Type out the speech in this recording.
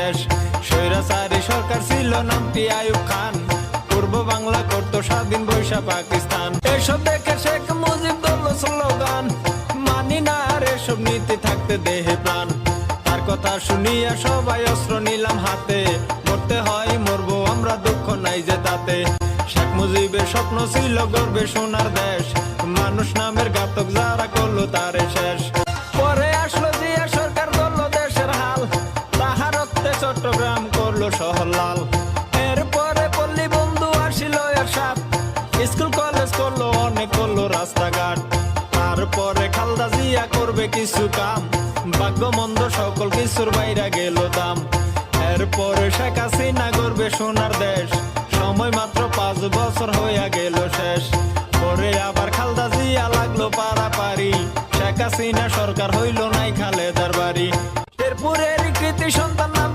শেষ। স্বৈরাচারী সরকার ছিল নামটি আইয়ুব খান, পূর্ব বাংলা করতো স্বাধীন বৈশা পাকিস্তান। এসব দেখে শেখ মুজিব দল স্লোগান, মানি না আর এসব নীতি থাকতে দেহে প্রাণ। তার কথা শুনিয়া সবাই অস্ত্র নিলাম হাতে, মরতে হয় মরবো আমরা দুঃখ নাই যে তাতে। শেখ মুজিবের স্বপ্ন ছিল গর্বে সোনার দেশ, মানুষ নামের ঘাতক যারা করলো তারে শেষ। পরে আসলো জিয়া সরকার করলো দেশের হাল, তাহার রক্তে চট্টগ্রাম করলো শহর লাল। এরপরে পল্লী বন্ধু আসিল এরশাদ, স্কুল কলেজ করলো অনেক করলো রাস্তাঘাট। তারপরে খালদা জিয়া করবে কিছু কাম, ভাগ্য মন্দ সকল কিছুর বাইরে গেল দাম। এরপরে শেখ হাসিনা করবে সোনার দেশ, সময় মাত্র 5 বছর হইয়া গেল শেষ। পরে আবার খালদা জিয়া লাগলো পারাপারি, শেখ হাসিনা সরকার হইল নাই খালেদার বাড়ি। এরপরের কৃতি সন্তান